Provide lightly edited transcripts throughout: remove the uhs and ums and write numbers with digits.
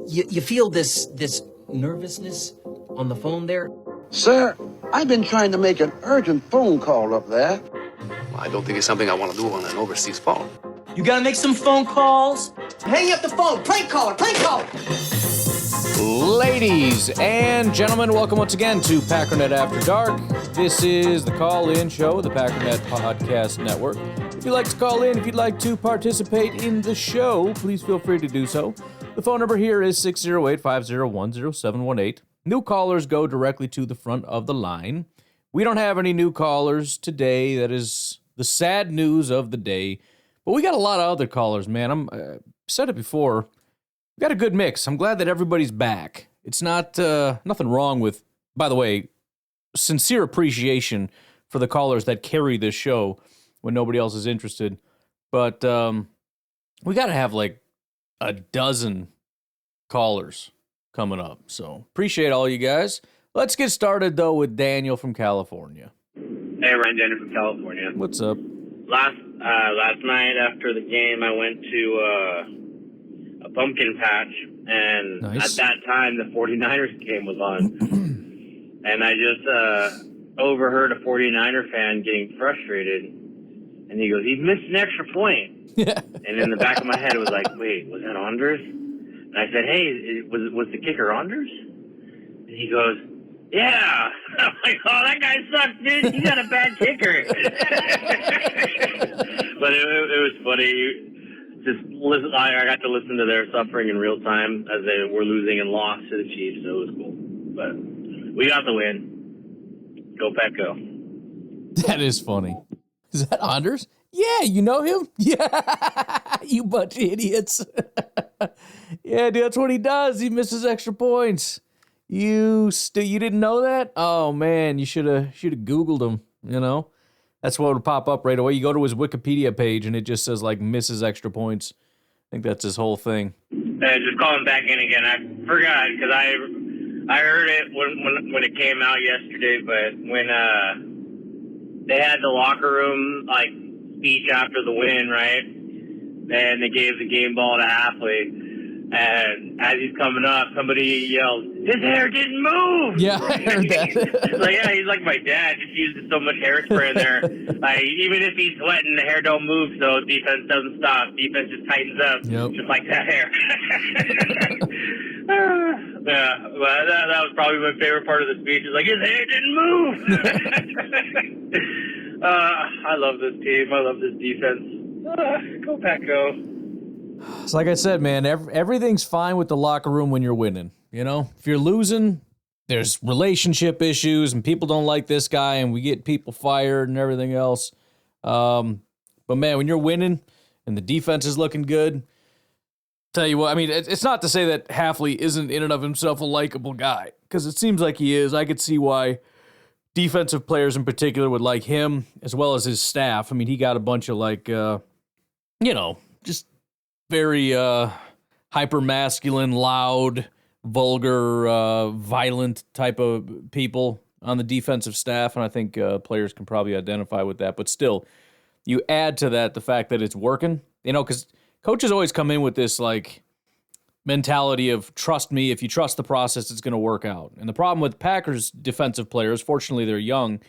You feel this nervousness on the phone there? Sir, I've been trying to make an urgent phone call up there. Well, I don't think it's something I want to do on an overseas phone. You gotta make some phone calls. Hang up the phone. Prank caller. Ladies and gentlemen, welcome once again to Packernet After Dark. This is the call-in show of the Packernet Podcast Network. If you'd like to call in, if you'd like to participate in the show, please feel free to do so. The phone number here is 608-501-0718. New callers go directly to the front of the line. We don't have any new callers today. That is the sad news of the day. But we got a lot of other callers, man. I've said it before. We got a good mix. I'm glad that everybody's back. It's not nothing wrong with, by the way, sincere appreciation for the callers that carry this show when nobody else is interested. But we got to have like a dozen callers coming up. So appreciate all you guys. Let's get started, though, with Daniel from California. Hey, Ryan, Daniel from California. What's up? Last night after the game, I went to a pumpkin patch, and Nice. at that time, the 49ers game was on. And I just overheard a 49er fan getting frustrated, and he goes, "He's missed an extra point." And in the back of my head, it was like, wait, was that Anders? And I said, hey, was the kicker Anders? And he goes, yeah. I'm like, oh, that guy sucks, dude. You got a bad kicker. But it was funny. Just listen. I got to listen to their suffering in real time as they were losing and lost to the Chiefs, so it was cool. But we got the win. Go Pack, go. That is funny. Is that Anders? Yeah, you know him? Yeah, you bunch of idiots. Yeah, dude, that's what he does. He misses extra points. You didn't know that? Oh man, you should have Googled him. You know, that's what would pop up right away. You go to his Wikipedia page and it just says like misses extra points. I think that's his whole thing. Just calling back in again. I forgot because I heard it when it came out yesterday, but when they had the locker room like speech after the win, right? And they gave the game ball to Halfley. And as he's coming up, somebody yelled, "His hair didn't move!" Yeah, I heard that. Like, yeah, he's like my dad. Just uses so much hairspray in there. Like, even if he's sweating, the hair don't move, so defense doesn't stop. Defense just tightens up, just like that hair. Yeah, well, that was probably my favorite part of the speech. Is like, his hair didn't move. I love this team. I love this defense. Go Pack, go. It's like I said, man, everything's fine with the locker room when you're winning. You know, if you're losing, there's relationship issues and people don't like this guy and we get people fired and everything else. But man, when you're winning and the defense is looking good, tell you what, I mean, it's not to say that Halfley isn't in and of himself a likable guy, because it seems like he is. I could see why defensive players in particular would like him as well as his staff. I mean, he got a bunch of like, just very hyper-masculine, loud, vulgar, violent type of people on the defensive staff, and I think players can probably identify with that. But still, you add to that the fact that it's working, because coaches always come in with this like mentality of trust me, if you trust the process, it's going to work out. And the problem with Packers defensive players, fortunately they're young,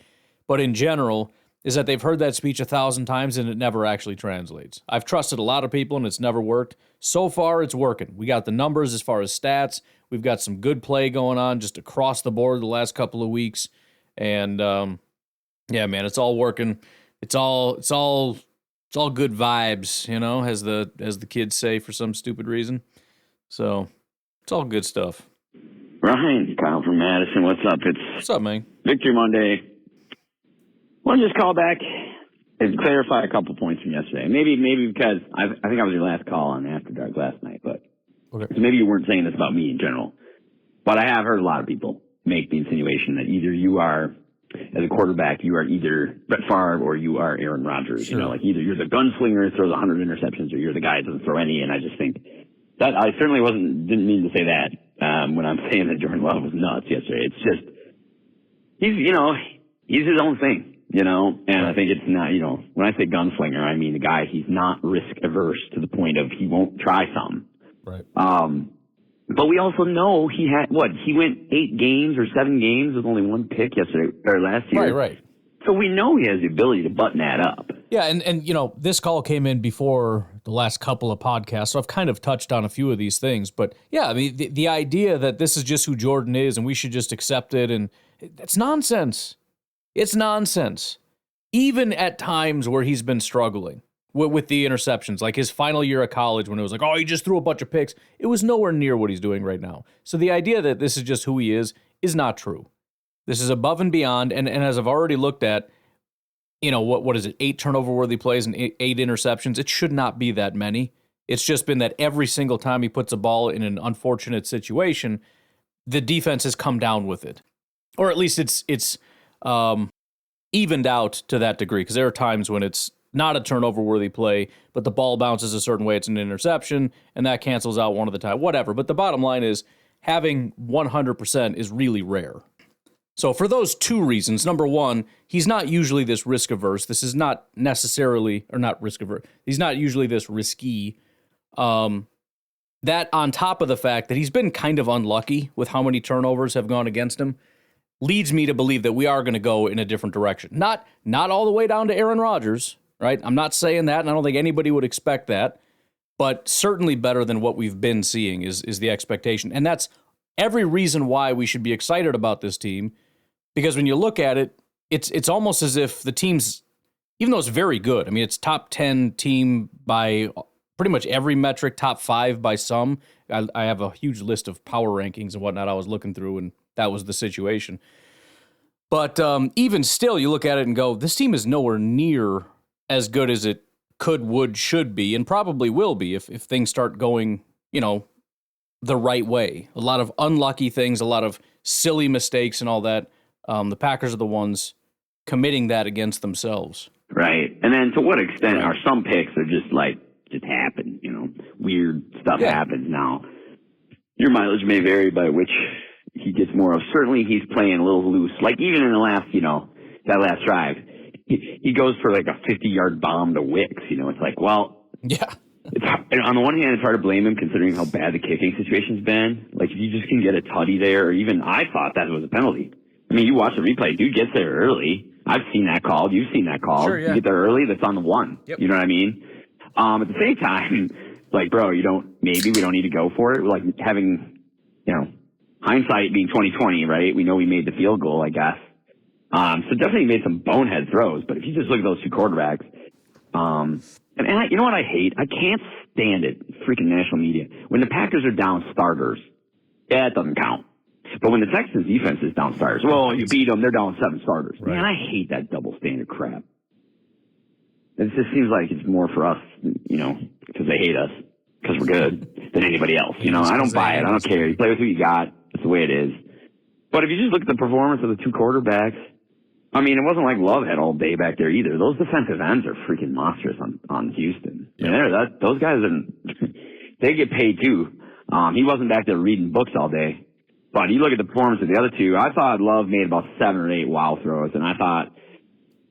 but in general, is that they've heard that speech 1,000 times and it never actually translates. I've trusted a lot of people and it's never worked. So far, it's working. We got the numbers as far as stats. We've got some good play going on just across the board the last couple of weeks. And yeah, man, it's all working. It's all good vibes, as the kids say for some stupid reason. So it's all good stuff. Ryan, Kyle from Madison. What's up? What's up, man? Victory Monday. Want to just call back and clarify a couple points from yesterday. Maybe because I think I was your last call on After Dark last night, but okay. So maybe you weren't saying this about me in general. But I have heard a lot of people make the insinuation that either you are, as a quarterback, you are either Brett Favre or you are Aaron Rodgers. Sure. Like either you're the gunslinger who throws 100 interceptions or you're the guy that doesn't throw any. And I just think that I certainly didn't mean to say that when I'm saying that Jordan Love was nuts yesterday. It's just he's his own thing. And I think it's not, when I say gunslinger, I mean the guy, he's not risk averse to the point of he won't try some. Right. But we also know he went 8 games or 7 games with only 1 pick yesterday or last year. Right. So we know he has the ability to button that up. Yeah, and this call came in before the last couple of podcasts, so I've kind of touched on a few of these things. But yeah, I mean, the idea that this is just who Jordan is and we should just accept it, and that's nonsense. It's nonsense. Even at times where he's been struggling with the interceptions, like his final year of college when it was like, oh, he just threw a bunch of picks. It was nowhere near what he's doing right now. So the idea that this is just who he is not true. This is above and beyond, and as I've already looked at, what is it, 8 turnover-worthy plays and 8 interceptions? It should not be that many. It's just been that every single time he puts a ball in an unfortunate situation, the defense has come down with it. Or at least it's evened out to that degree, because there are times when it's not a turnover-worthy play, but the ball bounces a certain way, it's an interception, and that cancels out one of the time, whatever. But the bottom line is, having 100% is really rare. So for those 2 reasons, number one, he's not usually this risk-averse. This is not necessarily, or not risk-averse, he's not usually this risky. That on top of the fact that he's been kind of unlucky with how many turnovers have gone against him, leads me to believe that we are going to go in a different direction. Not all the way down to Aaron Rodgers, right? I'm not saying that, and I don't think anybody would expect that, but certainly better than what we've been seeing is the expectation. And that's every reason why we should be excited about this team, because when you look at it, it's almost as if the team's, even though it's very good, I mean, it's top 10 team by pretty much every metric, top 5 by some. I have a huge list of power rankings and whatnot I was looking through, and that was the situation. But even still, you look at it and go, this team is nowhere near as good as it could, would, should be, and probably will be if things start going, the right way. A lot of unlucky things, a lot of silly mistakes and all that. The Packers are the ones committing that against themselves. Right. And then to what extent are some picks are just happen, weird stuff happens now. Your mileage may vary by which he gets more of. Certainly he's playing a little loose. Like even in the last, that last drive, he goes for like a 50-yard bomb to Wicks. It's like, well, yeah. On the one hand, it's hard to blame him considering how bad the kicking situation's been. Like if you just can get a tutty there, or even I thought that was a penalty. I mean, you watch the replay, dude gets there early. I've seen that called. You've seen that called. Sure, yeah. You get there early, that's on the 1. Yep. You know what I mean? At the same time, like, bro, maybe we don't need to go for it. Like having, hindsight being 20/20, right? We know we made the field goal, I guess. So definitely made some bonehead throws. But if you just look at those 2 quarterbacks, you know what I hate? I can't stand it. Freaking national media. When the Packers are down starters, that doesn't count. But when the Texans defense is down starters, well, you beat them, they're down 7 starters. Right. Man, I hate that double standard crap. It just seems like it's more for us, because they hate us, because we're good, than anybody else. I don't buy it. I don't care. You play with who you got. That's the way it is. But if you just look at the performance of the 2 quarterbacks, I mean, it wasn't like Love had all day back there either. Those defensive ends are freaking monstrous on Houston. Yeah. Those guys, they get paid too. He wasn't back there reading books all day. But you look at the performance of the other 2, I thought Love made about 7 or 8 wow throws, and I thought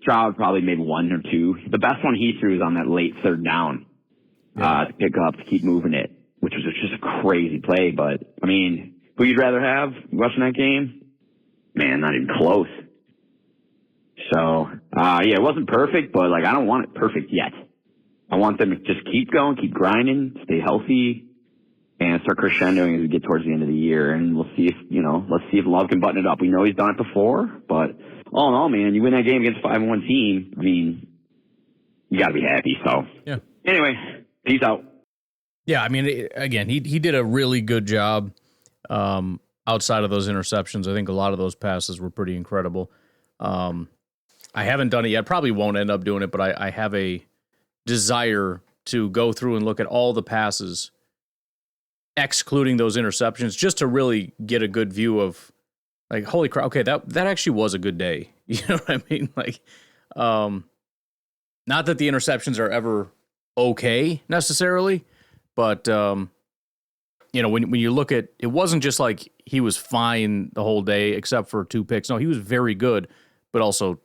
Stroud probably made 1 or 2. The best one he threw was on that late 3rd down to pick up, to keep moving it, which was just a crazy play. But, I mean, who you'd rather have watching that game? Man, not even close. So, it wasn't perfect, but, I don't want it perfect yet. I want them to just keep going, keep grinding, stay healthy, and start crescendoing as we get towards the end of the year. And we'll see if, let's see if Love can button it up. We know he's done it before, but all in all, man, you win that game against a 5-1 team, I mean, you got to be happy. So, anyway, peace out. Yeah, I mean, again, he did a really good job outside of those interceptions. I think a lot of those passes were pretty incredible. I haven't done it yet. Probably won't end up doing it, but I have a desire to go through and look at all the passes, excluding those interceptions, just to really get a good view of, like, holy crap, okay, that actually was a good day. You know what I mean? Like, not that the interceptions are ever okay necessarily, but when you look at, it wasn't just like he was fine the whole day except for 2 picks. No, he was very good, but also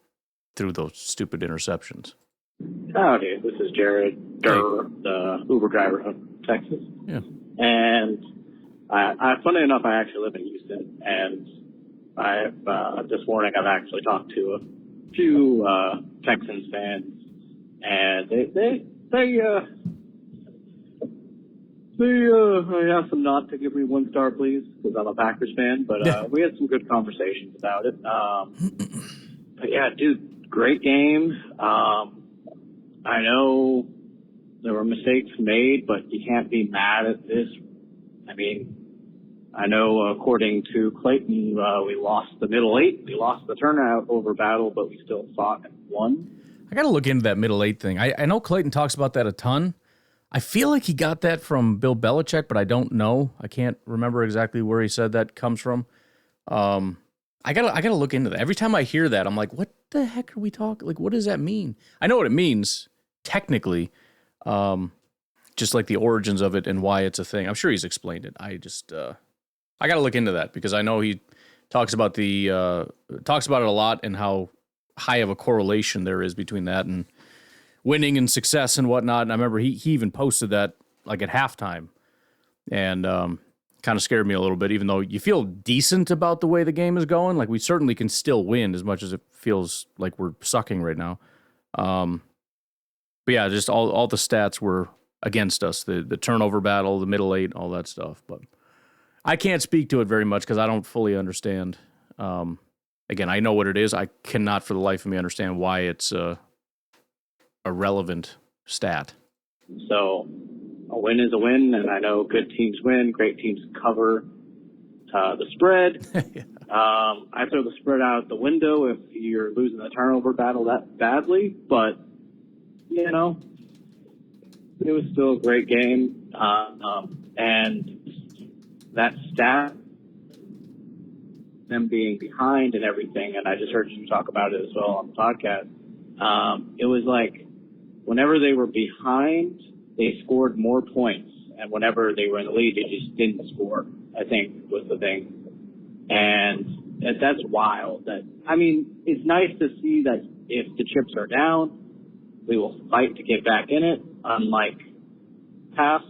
threw those stupid interceptions. Okay, this is Jared, the Uber driver from Texas. Yeah. And Funny enough, I actually live in Houston, and this morning I've actually talked to a few Texans fans, and I asked them not to give me 1 star, please, because I'm a Packers fan. But we had some good conversations about it. But yeah, dude, great game. I know there were mistakes made, but you can't be mad at this. I mean, I know according to Clayton, we lost the middle 8. We lost the turnover battle, but we still fought and won. I got to look into that middle 8 thing. I know Clayton talks about that a ton. I feel like he got that from Bill Belichick, but I don't know. I can't remember exactly where he said that comes from. I gotta look into that. Every time I hear that, I'm like, what the heck are we talking? Like, what does that mean? I know what it means technically, just like the origins of it and why it's a thing. I'm sure he's explained it. I gotta look into that because I know he talks about it a lot and how high of a correlation there is between that and winning and success and whatnot. And I remember he even posted that like at halftime, and kind of scared me a little bit, even though you feel decent about the way the game is going. Like, we certainly can still win as much as it feels like we're sucking right now. But yeah, just all the stats were against us. The turnover battle, the middle 8, all that stuff. But I can't speak to it very much because I don't fully understand. Again, I know what it is. I cannot for the life of me understand why it's a relevant stat. So a win is a win, and I know good teams win, great teams cover the spread. Yeah. I throw the spread out the window if you're losing the turnover battle that badly, but, you know, it was still a great game. And that stat, them being behind and everything, and I just heard you talk about it as well on the podcast, it was like whenever they were behind, they scored more points, and whenever they were in the lead, they just didn't score, I think, was the thing. And that's wild. I mean, it's nice to see that if the chips are down, we will fight to get back in it, unlike past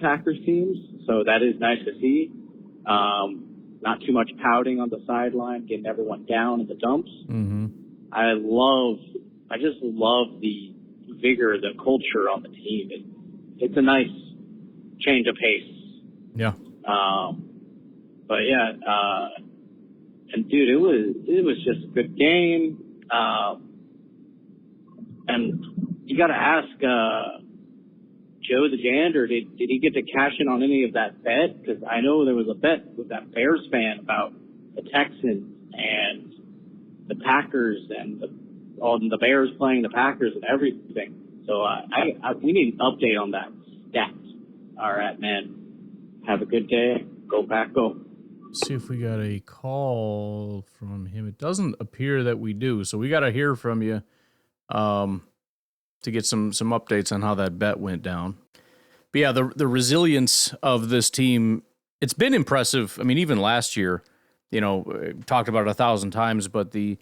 Packers teams. So that is nice to see. Not too much pouting on the sideline, getting everyone down in the dumps. Mm-hmm. I just love the vigor, the culture on the team. It's a nice change of pace. Yeah. But yeah, and dude, it was just a good game. And you got to ask Joe the Janitor, did he get to cash in on any of that bet? Because I know there was a bet with that Bears fan about the Texans and the Packers and the Bears playing the Packers and everything. So we need an update on that stat. All right, man. Have a good day. Go Pack, go. Let's see if we got a call from him. It doesn't appear that we do, so we got to hear from you to get some updates on how that bet went down. But yeah, the resilience of this team, it's been impressive. I mean, even last year, you know, talked about it 1,000 times, but the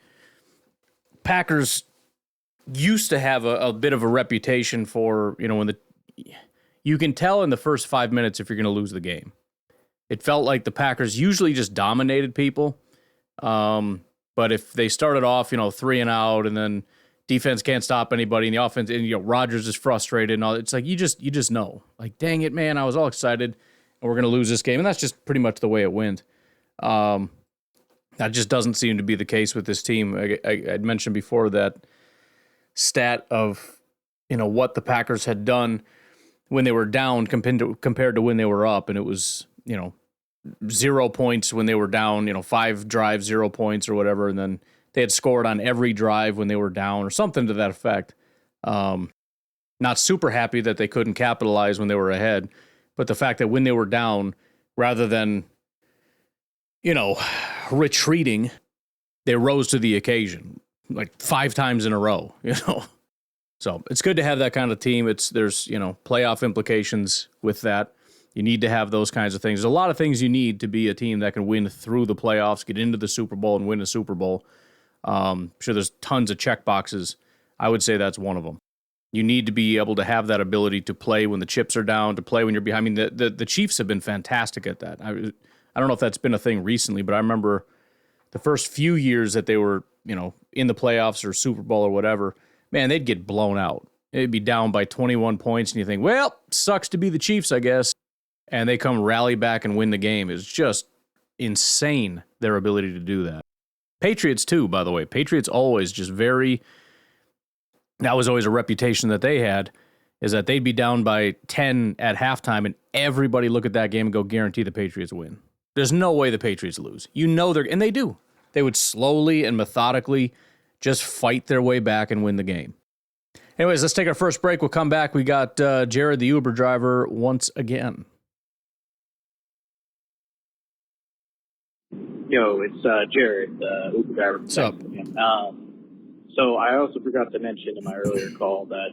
Packers used to have a bit of a reputation for, you know, you can tell in the first 5 minutes if you're going to lose the game. It felt like the Packers usually just dominated people. But if they started off, you know, 3 and out, and then defense can't stop anybody, and the offense, and, you know, Rodgers is frustrated and all, it's like you just know, like, dang it, man, I was all excited, and we're going to lose this game. And that's just pretty much the way it went. That just doesn't seem to be the case with this team. I'd mentioned before that stat of, you know, what the Packers had done when they were down compared to when they were up, and it was, you know, 0 points when they were down, you know, 5 drives, 0 points or whatever, and then they had scored on every drive when they were down or something to that effect. Not super happy that they couldn't capitalize when they were ahead, but the fact that when they were down, rather than, you know, retreating, they rose to the occasion like 5 times in a row, you know. So it's good to have that kind of team. There's, you know, playoff implications with that. You need to have those kinds of things. There's a lot of things you need to be a team that can win through the playoffs, get into the Super Bowl, and win a Super Bowl. Sure, there's tons of check boxes. I would say that's one of them. You need to be able to have that ability to play when the chips are down, to play when you're behind. I mean, the Chiefs have been fantastic at that. I don't know if that's been a thing recently, but I remember the first few years that they were, in the playoffs or Super Bowl or whatever, man, they'd get blown out. They'd be down by 21 points, and you think, well, sucks to be the Chiefs, I guess. And they come rally back and win the game. It's just insane, their ability to do that. Patriots, too, by the way. Patriots always just that was always a reputation that they had, is that they'd be down by 10 at halftime, and everybody look at that game and go, guarantee the Patriots win. There's no way the Patriots lose. And they do. They would slowly and methodically just fight their way back and win the game. Anyways, let's take our first break. We'll come back. We got Jared, the Uber driver, once again. Yo, it's Jared, the Uber driver. What's up? So I also forgot to mention in my earlier call that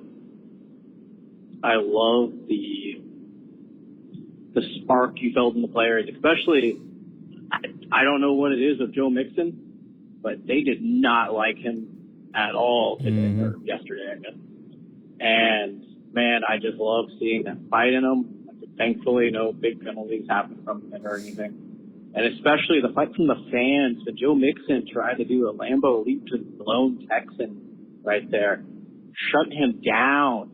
I love the spark you felt in the players, especially, I don't know what it is with Joe Mixon, but they did not like him at all today, or yesterday, I guess. And, man, I just love seeing that fight in them. Thankfully, no big penalties happened from it or anything. And especially the fight from the fans. But Joe Mixon tried to do a Lambeau leap to the lone Texan right there. Shutting him down.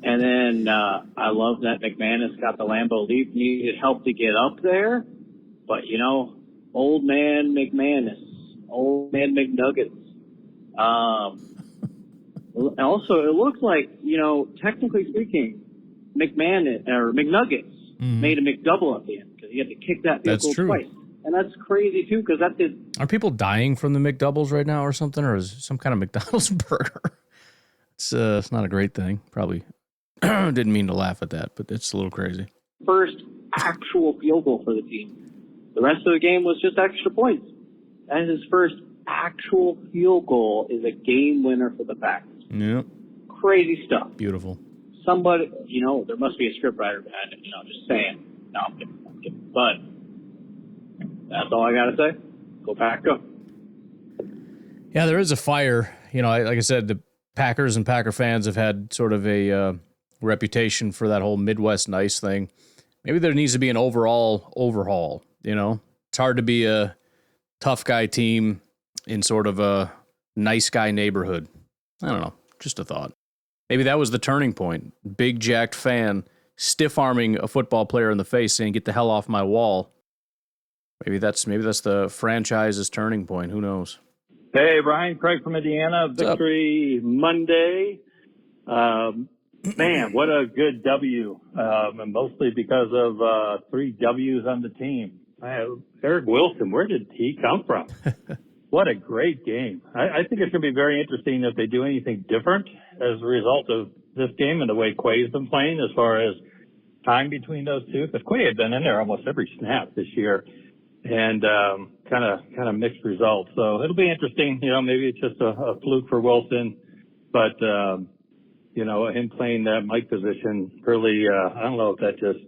And then I love that McManus got the Lambeau leap. Needed help to get up there. But, old man McManus. Old man McNuggets. Also, it looks like, technically speaking, McNuggets made a McDouble at the end because he had to kick that field goal twice. And that's crazy, too, because that did... Are people dying from the McDoubles right now or something? Or is it some kind of McDonald's burger? It's not a great thing. Probably didn't mean to laugh at that, but it's a little crazy. First actual field goal for the team. The rest of the game was just extra points. And his first actual field goal is a game winner for the Packers. Yep. Crazy stuff. Beautiful. Somebody, there must be a scriptwriter behind it, just saying. No, I'm kidding. But that's all I got to say. Go Pack, go. Yeah, there is a fire. Like I said, the Packers and Packer fans have had sort of a reputation for that whole Midwest nice thing. Maybe there needs to be an overhaul, It's hard to be a tough guy team in sort of a nice guy neighborhood. I don't know. Just a thought. Maybe that was the turning point. Big jacked fan stiff-arming a football player in the face saying, get the hell off my wall. Maybe that's the franchise's turning point. Who knows? Hey, Brian, Craig from Indiana. Victory Monday. Man, what a good W. And mostly because of 3 W's on the team. Eric Wilson, where did he come from? What a great game. I think it's going to be very interesting if they do anything different as a result of this game and the way Quay's been playing as far as time between those two. Because Quay had been in there almost every snap this year and kind of mixed results. So it'll be interesting. Maybe it's just a fluke for Wilson. But, him playing that Mike position really, I don't know if that just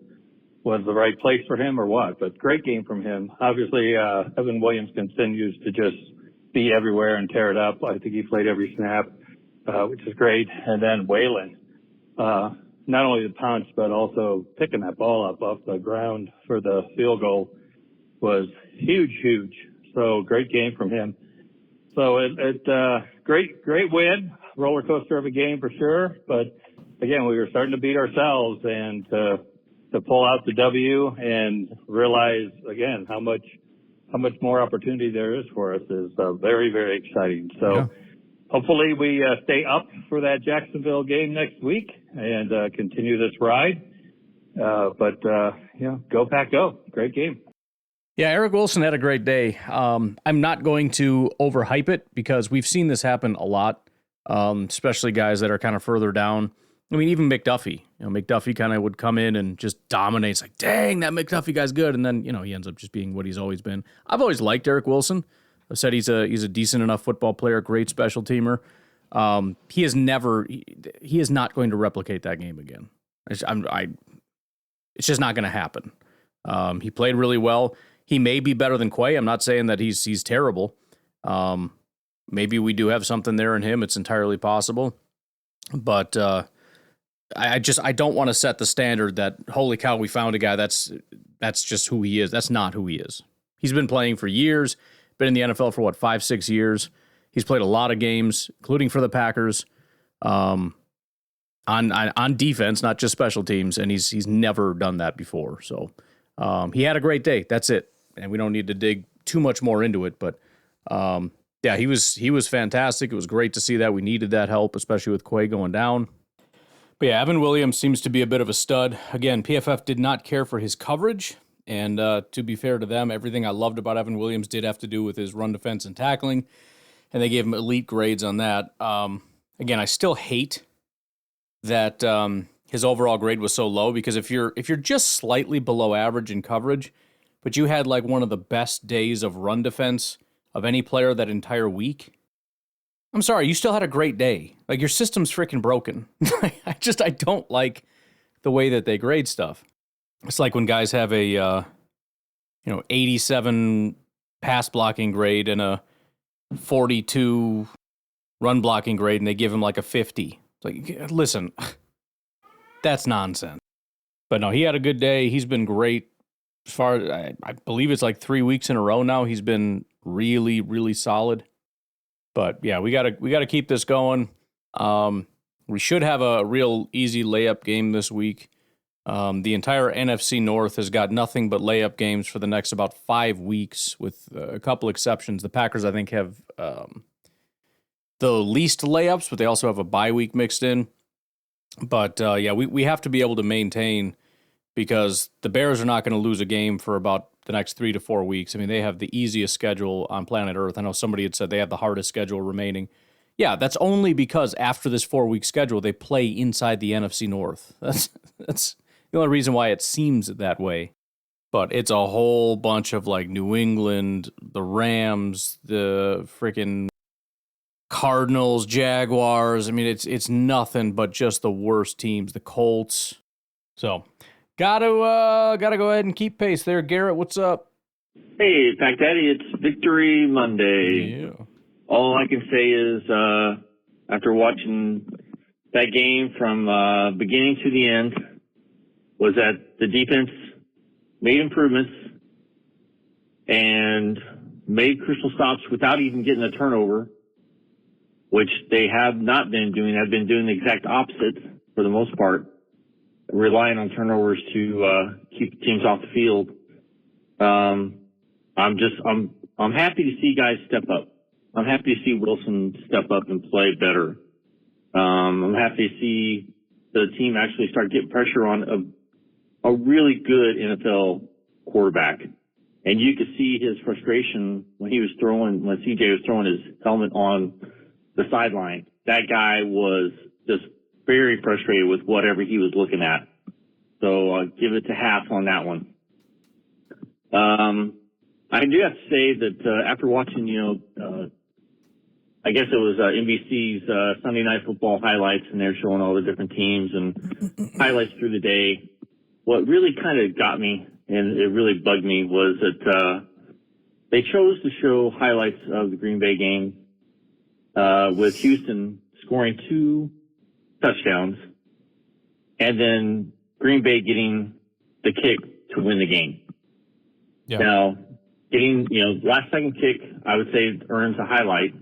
was the right place for him or what, but great game from him. Obviously, Evan Williams continues to just be everywhere and tear it up. I think he played every snap, which is great. And then Waylon, not only the punch, but also picking that ball up off the ground for the field goal was huge. So great game from him. So great win, roller coaster of a game for sure. But again, we were starting to beat ourselves and to pull out the W and realize again how much more opportunity there is for us is very, very exciting. So hopefully we stay up for that Jacksonville game next week and continue this ride. Go Pack, go! Great game. Yeah, Eric Wilson had a great day. I'm not going to overhype it because we've seen this happen a lot, especially guys that are kind of further down. I mean, even McDuffie. McDuffie kind of would come in and just dominate. It's like, dang, that McDuffie guy's good. And then, he ends up just being what he's always been. I've always liked Eric Wilson. I've said he's a decent enough football player, great special teamer. He is not going to replicate that game again. It's just not going to happen. He played really well. He may be better than Quay. I'm not saying that he's terrible. maybe we do have something there in him. It's entirely possible. But I don't want to set the standard that, holy cow, we found a guy that's just who he is. That's not who he is. He's been playing for years, been in the NFL for 5-6 years. He's played a lot of games, including for the Packers, on defense, not just special teams, and he's never done that before. So he had a great day. That's it, and we don't need to dig too much more into it. But yeah, he was fantastic. It was great to see that. We needed that help, especially with Quay going down. But yeah, Evan Williams seems to be a bit of a stud. Again, PFF did not care for his coverage. And to be fair to them, everything I loved about Evan Williams did have to do with his run defense and tackling. And they gave him elite grades on that. Again, I still hate that his overall grade was so low, because if you're just slightly below average in coverage, but you had like one of the best days of run defense of any player that entire week, I'm sorry, you still had a great day. Like, your system's freaking broken. I don't like the way that they grade stuff. It's like when guys have a 87 pass blocking grade and a 42 run blocking grade, and they give him like a 50. It's like, listen, that's nonsense. But no, he had a good day. He's been great. As far as I believe it's like 3 weeks in a row now, he's been really, really solid. But yeah, we gotta keep this going. We should have a real easy layup game this week. The entire NFC North has got nothing but layup games for the next about 5 weeks, with a couple exceptions. The Packers, I think, have the least layups, but they also have a bye week mixed in. But yeah, we have to be able to maintain, because the Bears are not going to lose a game for about the next 3 to 4 weeks. I mean, they have the easiest schedule on planet Earth. I know somebody had said they have the hardest schedule remaining. Yeah, that's only because after this 4-week schedule, they play inside the NFC North. That's the only reason why it seems that way. But it's a whole bunch of like New England, the Rams, the freaking Cardinals, Jaguars. I mean, it's nothing but just the worst teams, the Colts. So gotta go ahead and keep pace there. Garrett, what's up? Hey, Pack Daddy, it's Victory Monday. Yeah. All I can say is, after watching that game from beginning to the end, was that the defense made improvements and made crucial stops without even getting a turnover, which they have not been doing. Have been doing the exact opposite for the most part, relying on turnovers to keep teams off the field. I'm happy to see guys step up. I'm happy to see Wilson step up and play better. I'm happy to see the team actually start getting pressure on a really good NFL quarterback. And you could see his frustration when CJ was throwing his helmet on the sideline. That guy was just very frustrated with whatever he was looking at. So I'll give it to half on that one. I do have to say that after watching, I guess it was NBC's Sunday Night Football highlights, and they're showing all the different teams and highlights through the day. What really kind of got me, and it really bugged me, was that they chose to show highlights of the Green Bay game with Houston scoring 2 touchdowns, and then Green Bay getting the kick to win the game. Yeah. Now, getting, last second kick, I would say earns a highlight,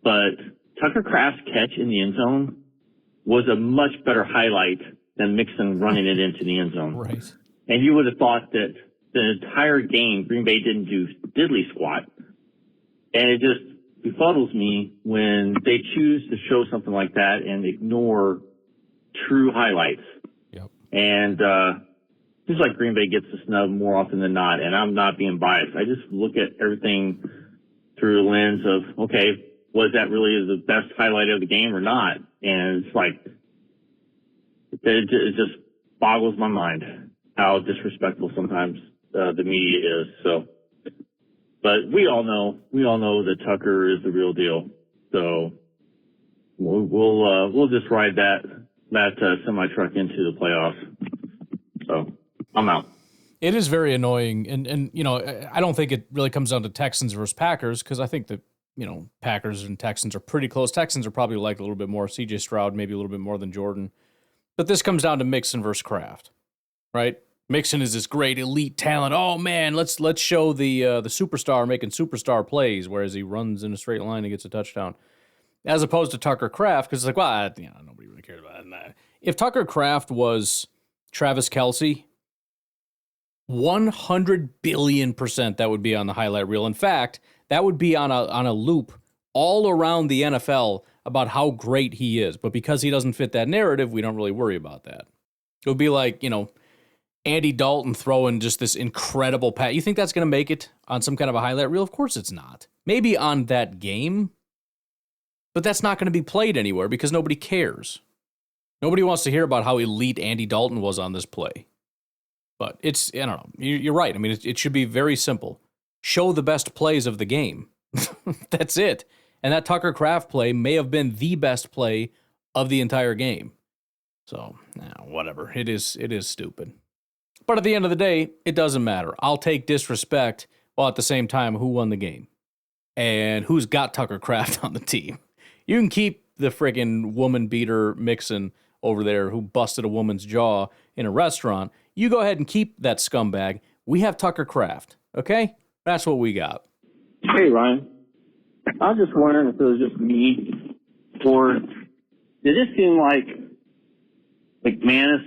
but Tucker Kraft's catch in the end zone was a much better highlight than Mixon running it into the end zone. Right. And you would have thought that the entire game, Green Bay didn't do diddly squat. And it just befuddles me when they choose to show something like that and ignore true highlights. Yep. And seems like Green Bay gets the snub more often than not, and I'm not being biased. I just look at everything through the lens of, okay, was that really the best highlight of the game or not? And it's like, it just boggles my mind how disrespectful sometimes the media is. So, but we all know that Tucker is the real deal. So we'll just ride that semi truck into the playoffs. So I'm out. It is very annoying, and I don't think it really comes down to Texans versus Packers, because I think that Packers and Texans are pretty close. Texans are probably like a little bit more. CJ Stroud, maybe a little bit more than Jordan. But this comes down to Mixon versus Kraft, right? Mixon is this great elite talent. Oh man, let's show the superstar making superstar plays, whereas he runs in a straight line and gets a touchdown, as opposed to Tucker Kraft, because it's like, well, nobody really cared about that. If Tucker Kraft was Travis Kelce, 100 billion% that would be on the highlight reel. In fact, that would be on a loop all around the NFL about how great he is. But because he doesn't fit that narrative, we don't really worry about that. It would be like, Andy Dalton throwing just this incredible pass. You think that's going to make it on some kind of a highlight reel? Of course it's not. Maybe on that game, but that's not going to be played anywhere because nobody cares. Nobody wants to hear about how elite Andy Dalton was on this play. But I don't know. You're right. I mean, it should be very simple. Show the best plays of the game. That's it. And that Tucker Kraft play may have been the best play of the entire game. So, whatever. It is stupid. But at the end of the day, it doesn't matter. I'll take disrespect while at the same time, who won the game? And who's got Tucker Kraft on the team? You can keep the friggin' woman beater Mixon over there who busted a woman's jaw in a restaurant. You go ahead and keep that scumbag. We have Tucker Kraft, okay? That's what we got. Hey, Ryan. I was just wondering if it was just me, or did it seem like McManus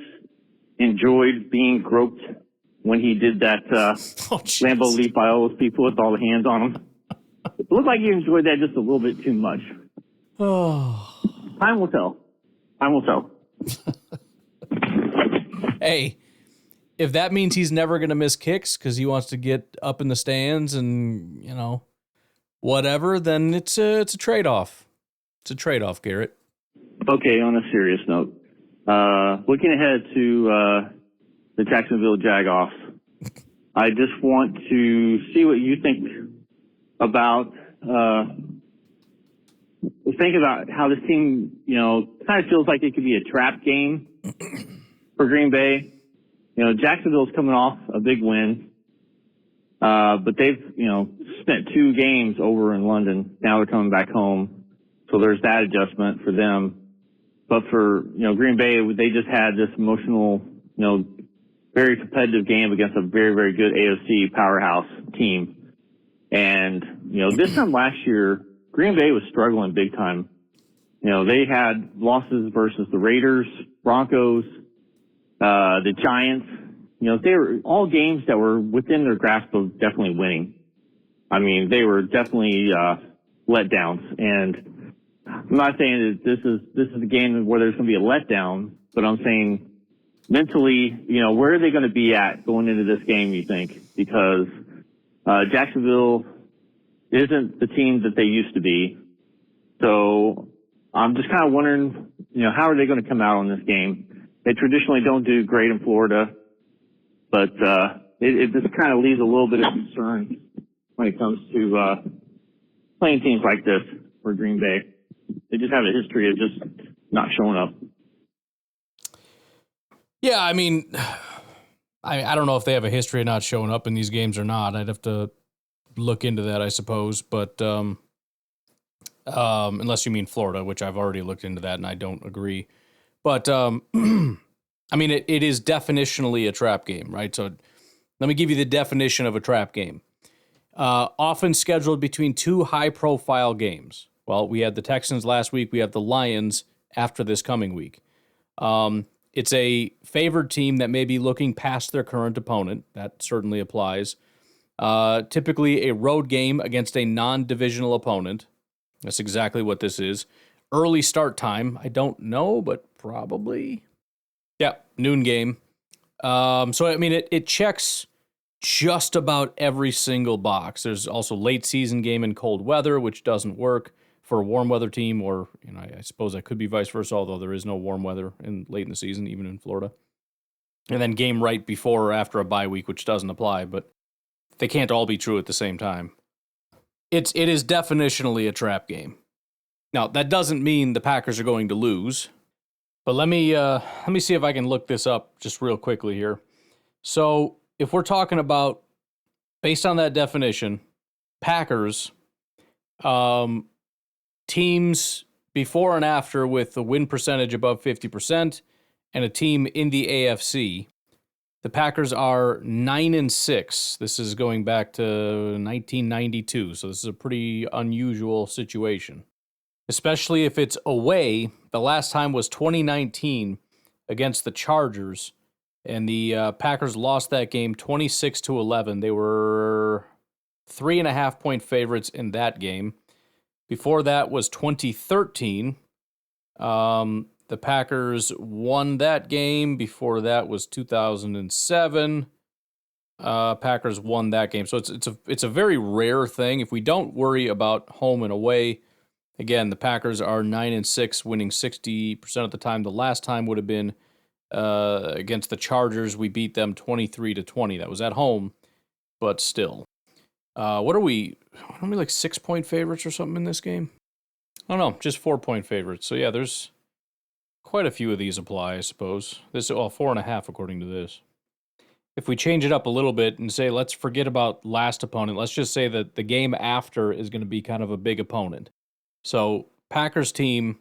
enjoyed being groped when he did that Lambeau Leap by all those people with all the hands on him? It looked like he enjoyed that just a little bit too much. Oh. Time will tell. Time will tell. Hey, if that means he's never going to miss kicks because he wants to get up in the stands and, whatever, then it's a trade-off. It's a trade-off, Garrett. Okay, on a serious note, looking ahead to the Jacksonville Jagoffs, I just want to see what you think about how this team, kind of feels like it could be a trap game for Green Bay. Jacksonville's coming off a big win, but they've, spent 2 games over in London. Now they're coming back home. So there's that adjustment for them. But for, Green Bay, they just had this emotional, very competitive game against a very, very good AFC powerhouse team. And, this time last year, Green Bay was struggling big time. They had losses versus the Raiders, Broncos, the Giants. They were all games that were within their grasp of definitely winning. I mean, they were definitely letdowns. And I'm not saying that this is a game where there's going to be a letdown, but I'm saying mentally, where are they going to be at going into this game, you think? Because Jacksonville isn't the team that they used to be. So I'm just kind of wondering, how are they going to come out on this game? They traditionally don't do great in Florida, but it just kind of leaves a little bit of concern when it comes to playing teams like this for Green Bay. They just have a history of just not showing up. Yeah, I mean, I don't know if they have a history of not showing up in these games or not. I'd have to look into that, I suppose. But unless you mean Florida, which I've already looked into that and I don't agree. But I mean, it is definitionally a trap game, right? So let me give you the definition of a trap game. Often scheduled between 2 high-profile games. Well, we had the Texans last week. We have the Lions after this coming week. It's a favored team that may be looking past their current opponent. That certainly applies. Typically a road game against a non-divisional opponent. That's exactly what this is. Early start time, I don't know, but probably. Yeah, noon game. So, I mean, it checks just about every single box. There's also late season game in cold weather, which doesn't work for a warm weather team, or I suppose that could be vice versa, although there is no warm weather late in the season, even in Florida. And then game right before or after a bye week, which doesn't apply, but they can't all be true at the same time. It is definitionally a trap game. Now, that doesn't mean the Packers are going to lose, but let me see if I can look this up just real quickly here. So, if we're talking about, based on that definition, Packers, Teams before and after with the win percentage above 50%, and a team in the AFC. The Packers are 9-6. This is going back to 1992, so this is a pretty unusual situation, especially if it's away. The last time was 2019 against the Chargers, and the Packers lost that game 26-11. They were 3.5-point favorites in that game. Before that was 2013. The Packers won that game. Before that was 2007. Packers won that game. So it's a very rare thing. If we don't worry about home and away, again, the Packers are 9-6, winning 60% of the time. The last time would have been against the Chargers. We beat them 23-20. That was at home, but still. What are we? Aren't we like 6-point favorites or something in this game? I don't know, just 4-point favorites. So yeah, there's quite a few of these apply, I suppose. This 4.5 according to this. If we change it up a little bit and say, let's forget about last opponent, let's just say that the game after is going to be kind of a big opponent. So Packers team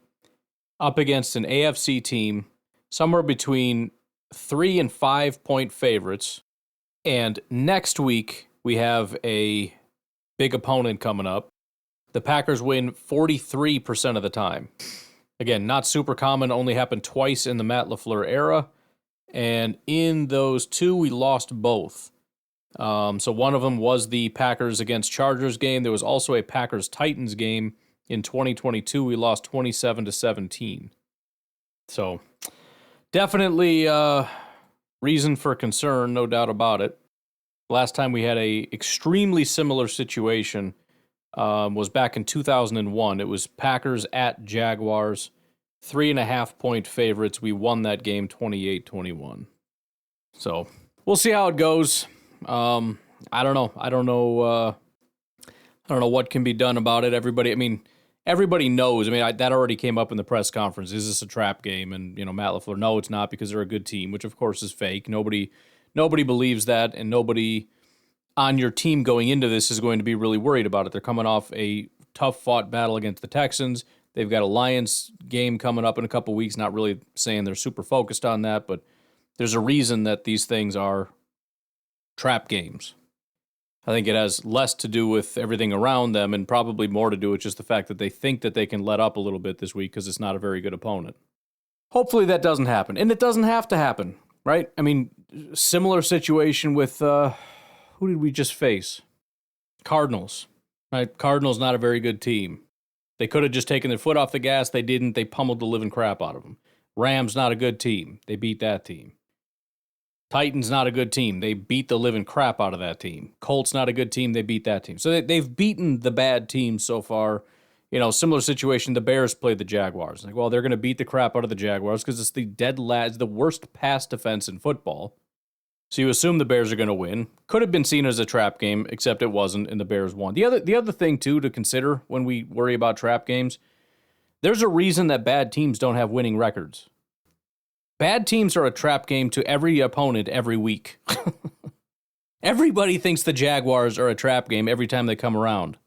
up against an AFC team, somewhere between 3 and 5-point favorites. And next week, we have a big opponent coming up. The Packers win 43% of the time. Again, not super common, only happened twice in the Matt LaFleur era. And in those two, we lost both. So one of them was the Packers against Chargers game. There was also a Packers-Titans game in 2022. We lost 27-17. So definitely reason for concern, no doubt about it. Last time we had a extremely similar situation was back in 2001. It was Packers at Jaguars, 3.5-point favorites. We won that game 28-21. So we'll see how it goes. I don't know. I don't know what can be done about it. Everybody knows. That already came up in the press conference. Is this a trap game? And Matt LaFleur, no, it's not, because they're a good team, which of course is fake. Nobody believes that, and nobody on your team going into this is going to be really worried about it. They're coming off a tough-fought battle against the Texans. They've got a Lions game coming up in a couple weeks. Not really saying they're super focused on that, but there's a reason that these things are trap games. I think it has less to do with everything around them and probably more to do with just the fact that they think that they can let up a little bit this week because it's not a very good opponent. Hopefully that doesn't happen, and it doesn't have to happen, right? Similar situation with, who did we just face? Cardinals, right? Cardinals not a very good team. They could have just taken their foot off the gas. They didn't. They pummeled the living crap out of them. Rams not a good team. They beat that team. Titans not a good team. They beat the living crap out of that team. Colts not a good team. They beat that team. So they've beaten the bad teams so far. Similar situation, the Bears played the Jaguars. They're going to beat the crap out of the Jaguars because it's the worst pass defense in football. So you assume the Bears are going to win. Could have been seen as a trap game, except it wasn't, and the Bears won. The other thing, too, to consider when we worry about trap games, there's a reason that bad teams don't have winning records. Bad teams are a trap game to every opponent every week. Everybody thinks the Jaguars are a trap game every time they come around.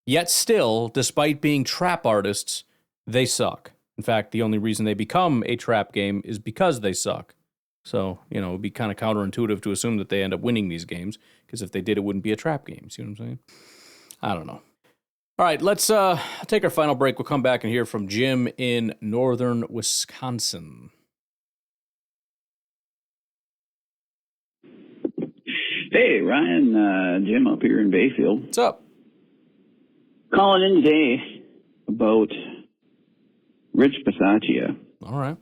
Yet still, despite being trap artists, they suck. In fact, the only reason they become a trap game is because they suck. So, it would be kind of counterintuitive to assume that they end up winning these games, because if they did, it wouldn't be a trap game. See what I'm saying? I don't know. All right, let's take our final break. We'll come back and hear from Jim in northern Wisconsin. Hey, Ryan, Jim up here in Bayfield. What's up? Calling in today about Rich Bisaccia. All right.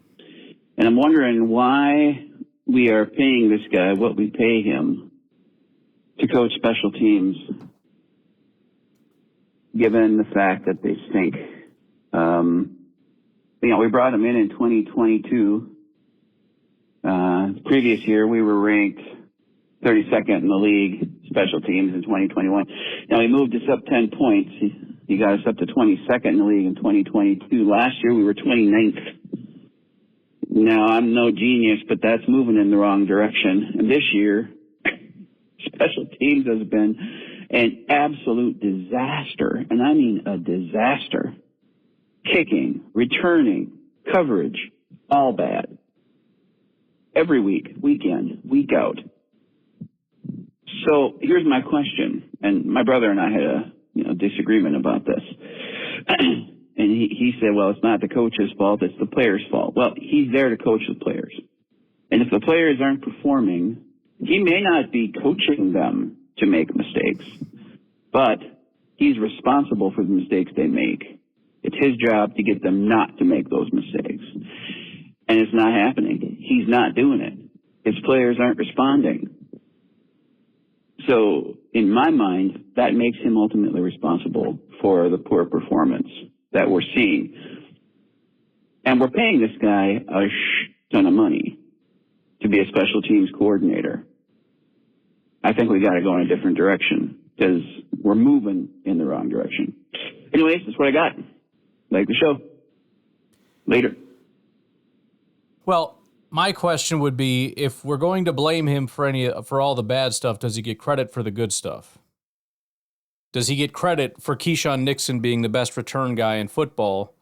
And I'm wondering why we are paying this guy what we pay him to coach special teams, given the fact that they stink. We brought him in 2022. Previous year, we were ranked 32nd in the league, special teams in 2021. Now, he moved us up 10 points. He got us up to 22nd in the league in 2022. Last year, we were 29th. Now, I'm no genius, but that's moving in the wrong direction. And this year, special teams has been An absolute disaster, and I mean a disaster. Kicking, returning, coverage, all bad. Every week, week in, week out. So here's my question, and my brother and I had a disagreement about this. And he said, well, it's not the coach's fault, it's the player's fault. Well, he's there to coach the players. And if the players aren't performing, he may not be coaching them to make mistakes, but he's responsible for the mistakes they make. It's his job to get them not to make those mistakes. And it's not happening. He's not doing it. His players aren't responding. So in my mind, that makes him ultimately responsible for the poor performance that we're seeing. And we're paying this guy a ton of money to be a special teams coordinator. I think we got to go in a different direction because we're moving in the wrong direction. Anyways, that's what I got. Like the show. Later. Well, my question would be, if we're going to blame him for all the bad stuff, does he get credit for the good stuff? Does he get credit for Keyshawn Nixon being the best return guy in football,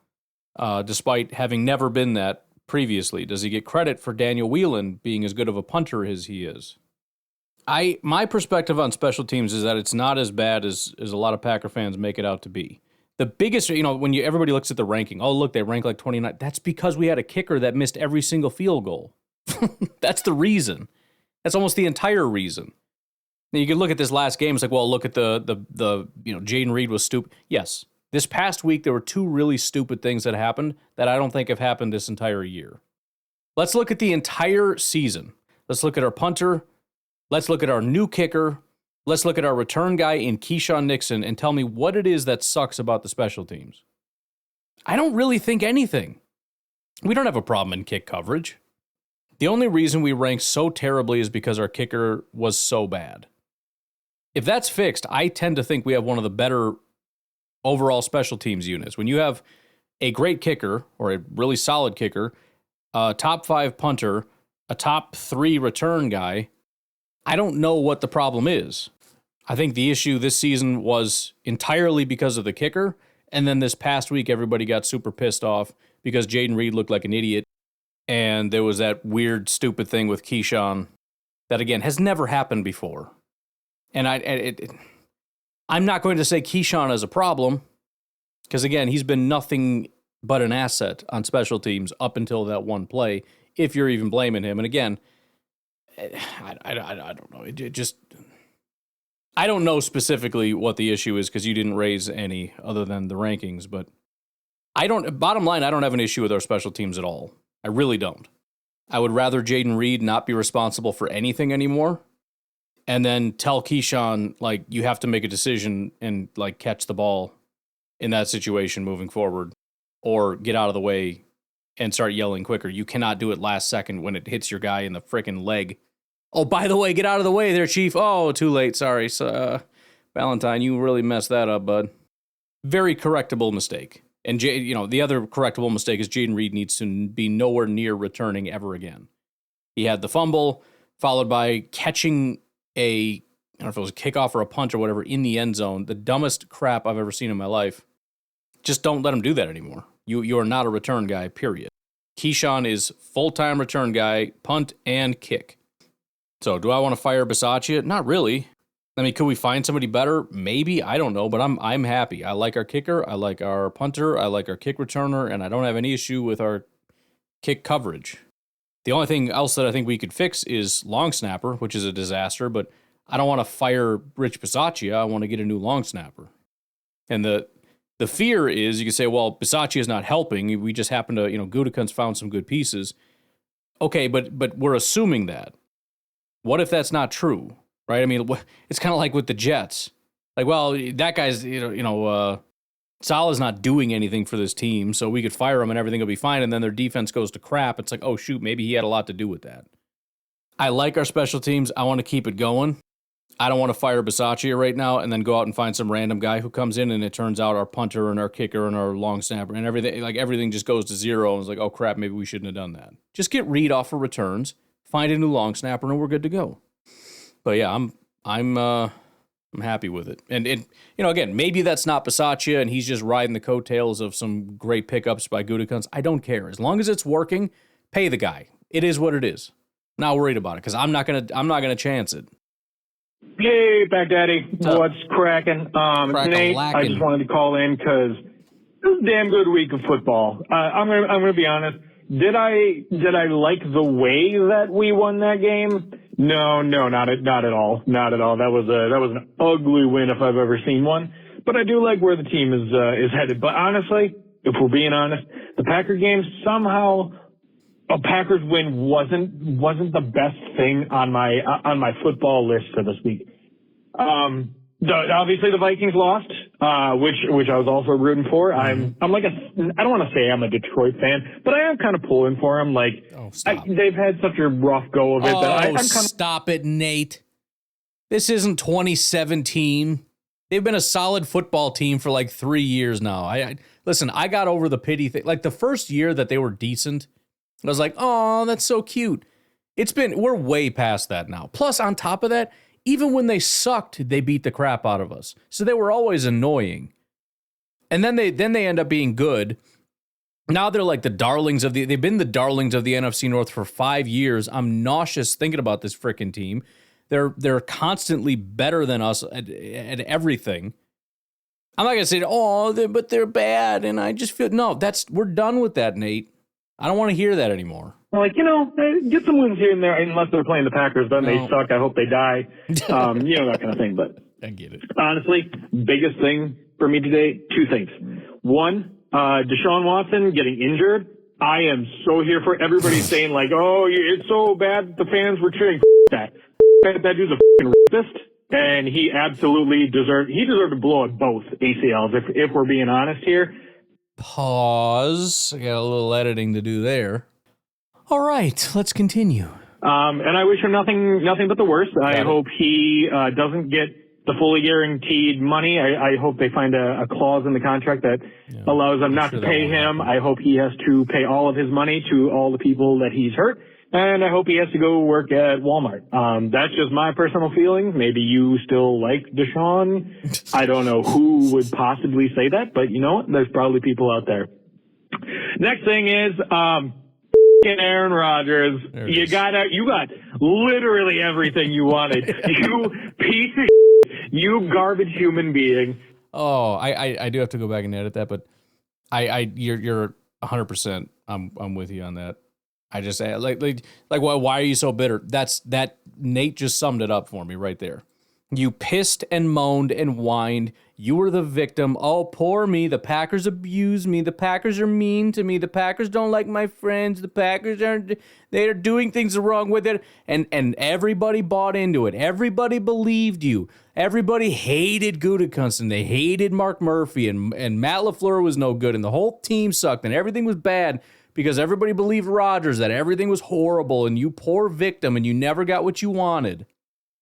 despite having never been that previously? Does he get credit for Daniel Whelan being as good of a punter as he is? My perspective on special teams is that it's not as bad as a lot of Packer fans make it out to be. The biggest, when everybody looks at the ranking, oh, look, they rank like 29. That's because we had a kicker that missed every single field goal. That's the reason. That's almost the entire reason. Now you can look at this last game. It's like, well, look at the Jaden Reed was stupid. Yes, this past week there were two really stupid things that happened that I don't think have happened this entire year. Let's look at the entire season. Let's look at our punter. Let's look at our new kicker. Let's look at our return guy in Keyshawn Nixon and tell me what it is that sucks about the special teams. I don't really think anything. We don't have a problem in kick coverage. The only reason we rank so terribly is because our kicker was so bad. If that's fixed, I tend to think we have one of the better overall special teams units. When you have a great kicker or a really solid kicker, a top 5 punter, a top 3 return guy, I don't know what the problem is. I think the issue this season was entirely because of the kicker, and then this past week everybody got super pissed off because Jaden Reed looked like an idiot, and there was that weird, stupid thing with Keyshawn that, again, has never happened before. And I'm not going to say Keyshawn is a problem, because, again, he's been nothing but an asset on special teams up until that one play, if you're even blaming him. And, again, I don't know. I don't know specifically what the issue is because you didn't raise any other than the rankings, but bottom line, I don't have an issue with our special teams at all. I really don't. I would rather Jaden Reed not be responsible for anything anymore and then tell Keyshawn, like, you have to make a decision and, like, catch the ball in that situation moving forward or get out of the way and start yelling quicker. You cannot do it last second when it hits your guy in the frickin' leg. Oh, by the way, get out of the way there, Chief. Oh, too late. Sorry. Valentine, you really messed that up, bud. Very correctable mistake. And, the other correctable mistake is Jaden Reed needs to be nowhere near returning ever again. He had the fumble, followed by catching I don't know if it was a kickoff or a punt or whatever, in the end zone. The dumbest crap I've ever seen in my life. Just don't let him do that anymore. You are not a return guy, period. Keyshawn is full-time return guy, punt and kick. So, do I want to fire Bisaccia? Not really. I mean, could we find somebody better? Maybe. I don't know, but I'm happy. I like our kicker. I like our punter. I like our kick returner, and I don't have any issue with our kick coverage. The only thing else that I think we could fix is long snapper, which is a disaster, but I don't want to fire Rich Bisaccia. I want to get a new long snapper. And the fear is, you can say, well, Bisaccia is not helping. We just happen to, Gutekunst found some good pieces. Okay, but we're assuming that. What if that's not true, right? I mean, it's kind of like with the Jets. Like, well, that guy's, Salah's not doing anything for this team, so we could fire him and everything will be fine, and then their defense goes to crap. It's like, oh, shoot, maybe he had a lot to do with that. I like our special teams. I want to keep it going. I don't want to fire Bisaccia right now and then go out and find some random guy who comes in and it turns out our punter and our kicker and our long snapper and everything just goes to zero and it's like, oh, crap, maybe we shouldn't have done that. Just get Reed off for returns. Find a new long snapper, and we're good to go. But yeah, I'm I'm happy with it. And again, maybe that's not Bisaccia and he's just riding the coattails of some great pickups by Gutekunst. I don't care. As long as it's working, pay the guy. It is what it is. Not worried about it because I'm not gonna chance it. Hey, Back Daddy, what's cracking? Nate, I just wanted to call in because it was a damn good week of football. I'm gonna be honest. Did I like the way that we won that game? No, not at all. Not at all. That was an ugly win if I've ever seen one. But I do like where the team is headed. But honestly, if we're being honest, the Packer game somehow a Packers win wasn't the best thing on my football list for this week. Obviously the Vikings lost, which I was also rooting for. I'm like I don't want to say I'm a Detroit fan, but I am kind of pulling for them. Like they've had such a rough go of it that I'm kind of stop it, Nate. This isn't 2017. They've been a solid football team for like 3 years now. Listen, I got over the pity thing. Like the first year that they were decent, I was like, oh, that's so cute. We're way past that now. Plus, on top of that, even when they sucked, they beat the crap out of us. So they were always annoying. And then they end up being good. Now they're like they've been the darlings of the NFC North for 5 years. I'm nauseous thinking about this freaking team. They're constantly better than us at everything. I'm not going to say, but they're bad. And I just feel, no, we're done with that, Nate. I don't want to hear that anymore. Like, get some wins here and there, unless they're playing the Packers, then they suck. I hope they die. That kind of thing. But I get it. Honestly, biggest thing for me today, 2 things. One, Deshaun Watson getting injured. I am so here for everybody saying like, oh, it's so bad the fans were cheering. That dude's a rapist, and he absolutely deserved to blow out both ACLs, if we're being honest here. Pause. I got a little editing to do there. All right, let's continue. And I wish him nothing but the worst. I hope he doesn't get the fully guaranteed money. I hope they find a clause in the contract that allows them not to pay him. I hope he has to pay all of his money to all the people that he's hurt. And I hope he has to go work at Walmart. That's just my personal feeling. Maybe you still like Deshaun. I don't know who would possibly say that, but you know what? There's probably people out there. Next thing is, Aaron Rodgers. You got literally everything you wanted. You piece of shit. You garbage human being. Oh, I do have to go back and edit that, but you're 100%. I'm with you on that. I just say like why are you so bitter? That Nate just summed it up for me right there. You pissed and moaned and whined. You were the victim. Oh, poor me. The Packers abuse me. The Packers are mean to me. The Packers don't like my friends. The Packers they're doing things the wrong way. And everybody bought into it. Everybody believed you. Everybody hated Gutekunst and they hated Mark Murphy and Matt LaFleur was no good and the whole team sucked and everything was bad because everybody believed Rodgers that everything was horrible and you poor victim and you never got what you wanted.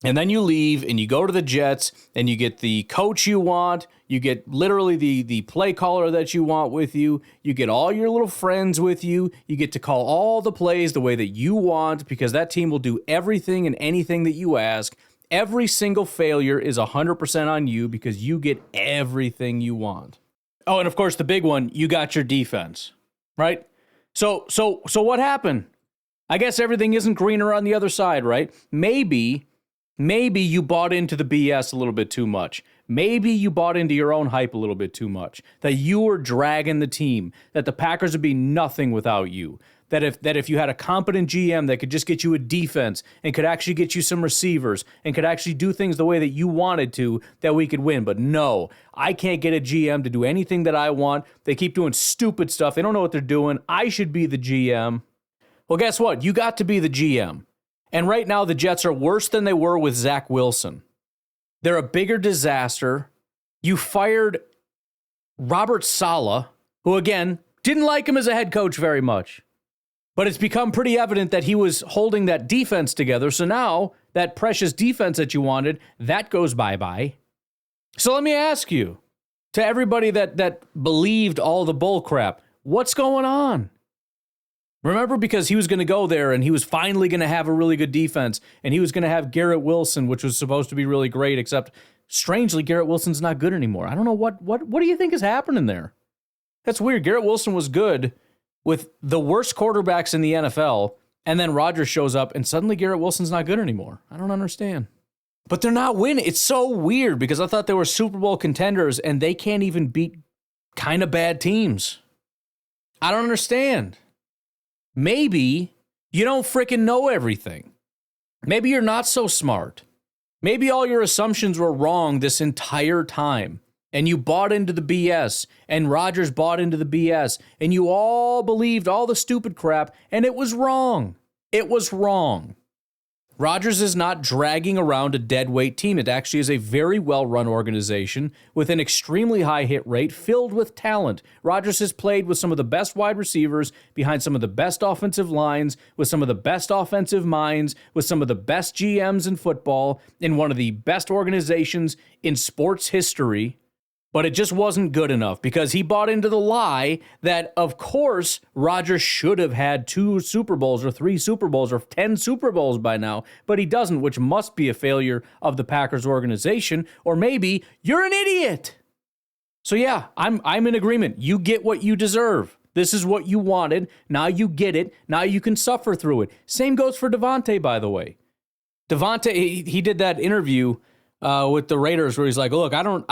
And then you leave and you go to the Jets and you get the coach you want. You get literally the play caller that you want with you. You get all your little friends with you. You get to call all the plays the way that you want because that team will do everything and anything that you ask. Every single failure is 100% on you because you get everything you want. Oh, and of course, the big one, you got your defense, right? So what happened? I guess everything isn't greener on the other side, right? Maybe you bought into the BS a little bit too much. Maybe you bought into your own hype a little bit too much. That you were dragging the team. That the Packers would be nothing without you. That if you had a competent GM that could just get you a defense and could actually get you some receivers and could actually do things the way that you wanted to, that we could win. But no, I can't get a GM to do anything that I want. They keep doing stupid stuff. They don't know what they're doing. I should be the GM. Well, guess what? You got to be the GM. And right now, the Jets are worse than they were with Zach Wilson. They're a bigger disaster. You fired Robert Saleh, who, again, didn't like him as a head coach very much. But it's become pretty evident that he was holding that defense together. So now, that precious defense that you wanted, that goes bye-bye. So let me ask you, to everybody that believed all the bull crap, what's going on? Remember, because he was going to go there and he was finally going to have a really good defense and he was going to have Garrett Wilson, which was supposed to be really great, except strangely, Garrett Wilson's not good anymore. I don't know what do you think is happening there? That's weird. Garrett Wilson was good with the worst quarterbacks in the NFL, and then Rodgers shows up, and suddenly Garrett Wilson's not good anymore. I don't understand. But they're not winning. It's so weird because I thought they were Super Bowl contenders, and they can't even beat kind of bad teams. I don't understand. Maybe you don't freaking know everything. Maybe you're not so smart. Maybe all your assumptions were wrong this entire time, and you bought into the BS, and Rodgers bought into the BS, and you all believed all the stupid crap, and it was wrong. It was wrong. Rodgers is not dragging around a deadweight team. It actually is a very well-run organization with an extremely high hit rate filled with talent. Rodgers has played with some of the best wide receivers, behind some of the best offensive lines, with some of the best offensive minds, with some of the best GMs in football, in one of the best organizations in sports history. But it just wasn't good enough because he bought into the lie that, of course, Rodgers should have had 2 Super Bowls or 3 Super Bowls or 10 Super Bowls by now, but he doesn't, which must be a failure of the Packers organization, or maybe you're an idiot. So yeah, I'm in agreement. You get what you deserve. This is what you wanted. Now you get it. Now you can suffer through it. Same goes for Devontae, by the way. Devontae, he did that interview with the Raiders where he's like, look, I don't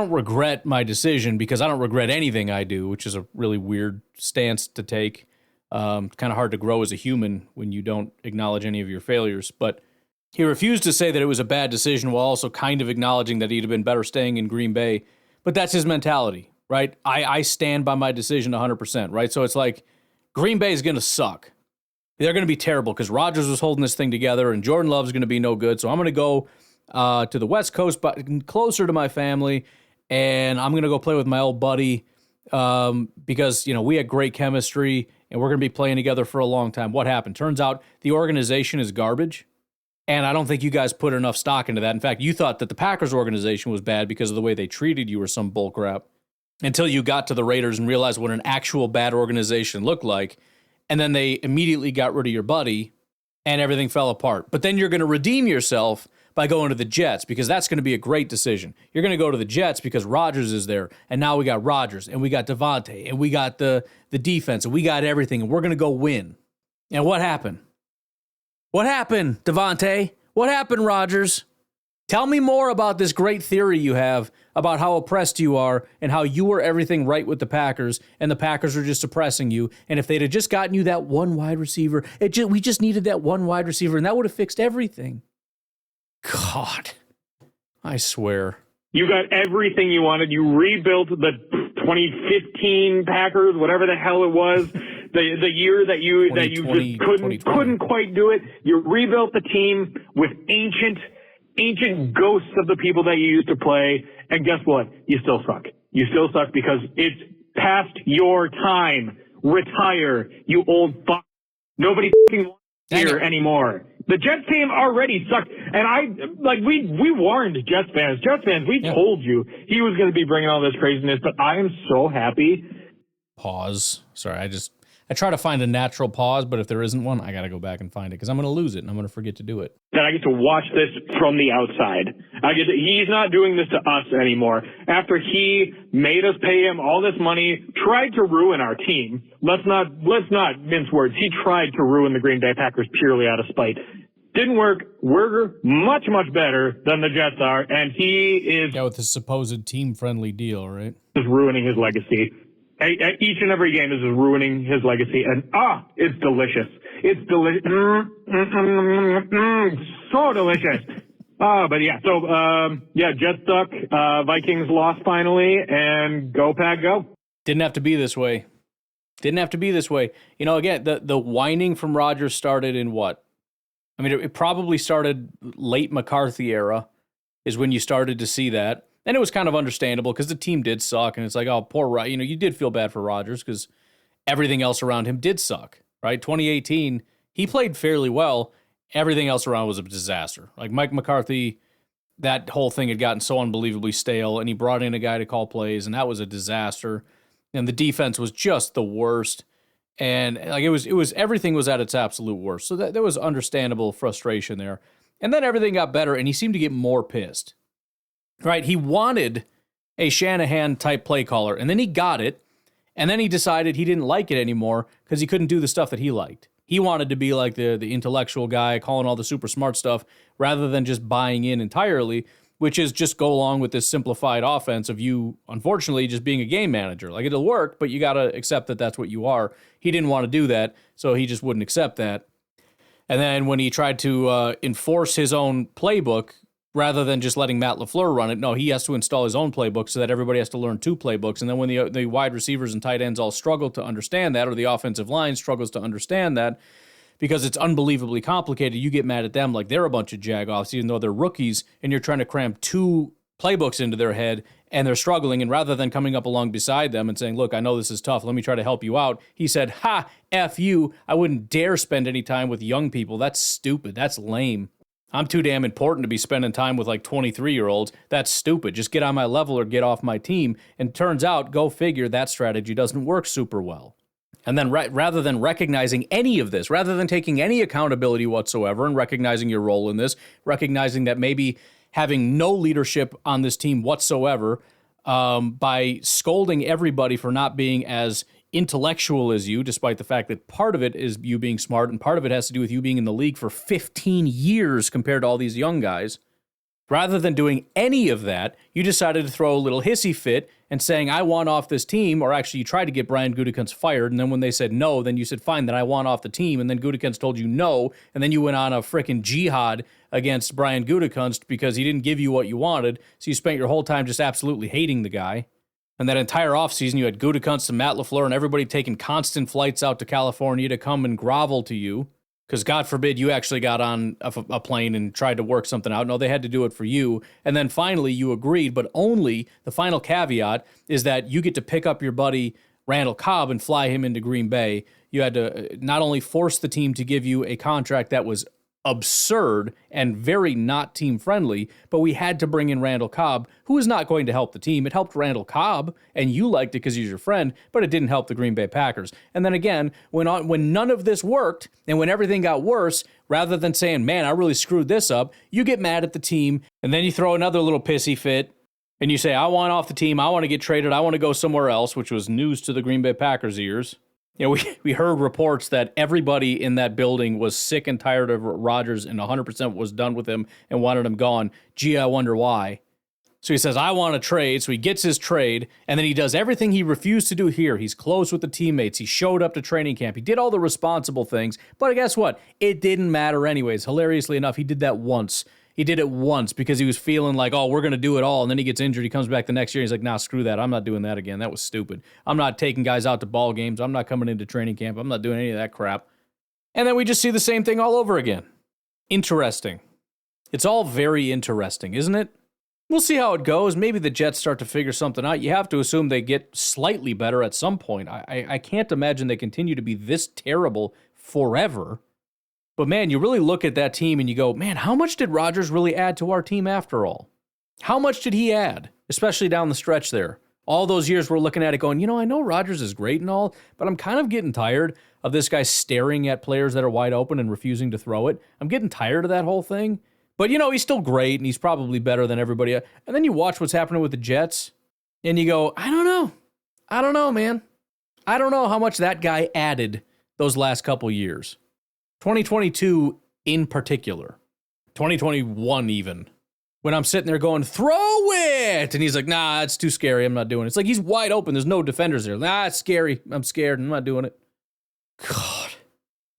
regret my decision because I don't regret anything I do, which is a really weird stance to take. Kind of hard to grow as a human when you don't acknowledge any of your failures. But he refused to say that it was a bad decision while also kind of acknowledging that he'd have been better staying in Green Bay. But that's his mentality, right? I stand by my decision 100%, right? So it's like Green Bay is going to suck. They're going to be terrible because Rodgers was holding this thing together and Jordan Love's going to be no good. So I'm going to go to the West Coast, but closer to my family, and I'm going to go play with my old buddy because, we had great chemistry, and we're going to be playing together for a long time. What happened? Turns out the organization is garbage, and I don't think you guys put enough stock into that. In fact, you thought that the Packers organization was bad because of the way they treated you or some bullcrap until you got to the Raiders and realized what an actual bad organization looked like, and then they immediately got rid of your buddy, and everything fell apart. But then you're going to redeem yourself by going to the Jets because that's going to be a great decision. You're going to go to the Jets because Rodgers is there, and now we got Rodgers, and we got Devontae, and we got the defense, and we got everything, and we're going to go win. And what happened? What happened, Devontae? What happened, Rodgers? Tell me more about this great theory you have about how oppressed you are and how you were everything right with the Packers, and the Packers are just suppressing you. And if they'd have just gotten you that one wide receiver, we just needed that one wide receiver, and that would have fixed everything. God, I swear. You got everything you wanted. You rebuilt the 2015 Packers, whatever the hell it was, the year that you just couldn't quite do it. You rebuilt the team with ancient ghosts of the people that you used to play, and guess what? You still suck. You still suck because it's past your time. Retire, you old fuck. Nobody fucking wants here anymore. The Jets team already sucked, and we warned Jets fans. We told you he was going to be bringing all this craziness, but I am so happy. Pause. Sorry, I try to find a natural pause, but if there isn't one, I got to go back and find it because I'm going to lose it and I'm going to forget to do it. That I get to watch this from the outside. He's not doing this to us anymore. After he made us pay him all this money, tried to ruin our team. Let's not mince words. He tried to ruin the Green Bay Packers purely out of spite. Didn't work. We're much, much better than the Jets are, and he is... Yeah, with the supposed team-friendly deal, right? ...is ruining his legacy. Each and every game is ruining his legacy, and it's delicious. It's delicious. So delicious. But yeah, so Jets suck. Vikings lost finally, and go Pack, go. Didn't have to be this way. Again, the whining from Rodgers started in what? I mean, it probably started late McCarthy era is when you started to see that. And it was kind of understandable because the team did suck. And it's like, oh, poor Rodgers. You did feel bad for Rodgers because everything else around him did suck, right? 2018, he played fairly well. Everything else around was a disaster. Like Mike McCarthy, that whole thing had gotten so unbelievably stale, and he brought in a guy to call plays, and that was a disaster. And the defense was just the worst. And like it was everything was at its absolute worst. So there was understandable frustration there. And then everything got better, and he seemed to get more pissed. Right? He wanted a Shanahan-type play caller, and then he got it, and then he decided he didn't like it anymore because he couldn't do the stuff that he liked. He wanted to be like the intellectual guy, calling all the super smart stuff, rather than just buying in entirely, which is just go along with this simplified offense of you, unfortunately, just being a game manager. Like, it'll work, but you got to accept that that's what you are. He didn't want to do that, so he just wouldn't accept that. And then when he tried to enforce his own playbook, rather than just letting Matt LaFleur run it, no, he has to install his own playbook so that everybody has to learn 2 playbooks. And then when the wide receivers and tight ends all struggle to understand that, or the offensive line struggles to understand that, because it's unbelievably complicated, you get mad at them like they're a bunch of jagoffs, even though they're rookies, and you're trying to cram 2 playbooks into their head, and they're struggling, and rather than coming up along beside them and saying, look, I know this is tough, let me try to help you out, he said, ha, F you, I wouldn't dare spend any time with young people. That's stupid. That's lame. I'm too damn important to be spending time with like 23-year-olds. That's stupid. Just get on my level or get off my team. And turns out, go figure, that strategy doesn't work super well. And then rather than recognizing any of this, rather than taking any accountability whatsoever and recognizing your role in this, recognizing that maybe having no leadership on this team whatsoever, by scolding everybody for not being as intellectual as you, despite the fact that part of it is you being smart and part of it has to do with you being in the league for 15 years compared to all these young guys. Rather than doing any of that, you decided to throw a little hissy fit and saying, I want off this team, or actually you tried to get Brian Gutekunst fired, and then when they said no, then you said, fine, then I want off the team, and then Gutekunst told you no, and then you went on a frickin' jihad against Brian Gutekunst because he didn't give you what you wanted, so you spent your whole time just absolutely hating the guy. And that entire offseason, you had Gutekunst and Matt LaFleur and everybody taking constant flights out to California to come and grovel to you. Because God forbid you actually got on a plane and tried to work something out. No, they had to do it for you. And then finally you agreed, but only the final caveat is that you get to pick up your buddy Randall Cobb and fly him into Green Bay. You had to not only force the team to give you a contract that was absurd and very not team friendly, but we had to bring in Randall Cobb, who is not going to help the team. It helped Randall Cobb, and you liked it because he's your friend, but it didn't help the Green Bay Packers. And then again, when none of this worked, and when everything got worse, rather than saying, man, I really screwed this up, you get mad at the team, and then you throw another little pissy fit, and you say, I want off the team, I want to get traded, I want to go somewhere else, which was news to the Green Bay Packers' ears. You know, we heard reports that everybody in that building was sick and tired of Rodgers and 100% was done with him and wanted him gone. Gee, I wonder why. So he says, I want a trade. So he gets his trade, and then he does everything he refused to do here. He's close with the teammates. He showed up to training camp. He did all the responsible things. But guess what? It didn't matter anyways. Hilariously enough, he did that once. He did it once because he was feeling like, oh, we're going to do it all. And then he gets injured. He comes back the next year. He's like, nah, screw that. I'm not doing that again. That was stupid. I'm not taking guys out to ball games. I'm not coming into training camp. I'm not doing any of that crap. And then we just see the same thing all over again. Interesting. It's all very interesting, isn't it? We'll see how it goes. Maybe the Jets start to figure something out. You have to assume they get slightly better at some point. I can't imagine they continue to be this terrible forever. But man, you really look at that team and you go, man, how much did Rodgers really add to our team after all? How much did he add, especially down the stretch there? All those years we're looking at it going, I know Rodgers is great and all, but I'm kind of getting tired of this guy staring at players that are wide open and refusing to throw it. I'm getting tired of that whole thing. But, he's still great and he's probably better than everybody else. And then you watch what's happening with the Jets and you go, I don't know, man. I don't know how much that guy added those last couple years. 2022 in particular, 2021 even, when I'm sitting there going, throw it! And he's like, nah, it's too scary, I'm not doing it. It's like he's wide open, there's no defenders there. Nah, it's scary, I'm scared, I'm not doing it. God.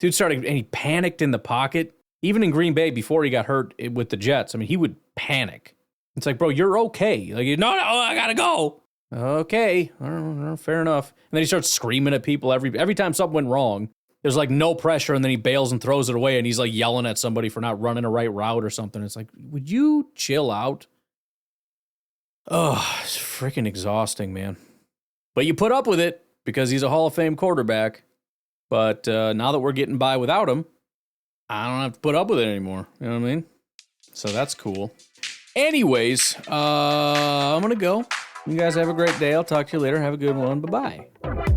Dude started, and he panicked in the pocket. Even in Green Bay before he got hurt with the Jets, I mean, he would panic. It's like, bro, you're okay. Like, no, I gotta go. Okay, I don't know, fair enough. And then he starts screaming at people every time something went wrong. There's like no pressure, and then he bails and throws it away, and he's like yelling at somebody for not running a right route or something. It's like, would you chill out? Oh, it's freaking exhausting, man. But you put up with it because he's a Hall of Fame quarterback. But now that we're getting by without him, I don't have to put up with it anymore. You know what I mean? So that's cool. Anyways, I'm going to go. You guys have a great day. I'll talk to you later. Have a good one. Bye-bye.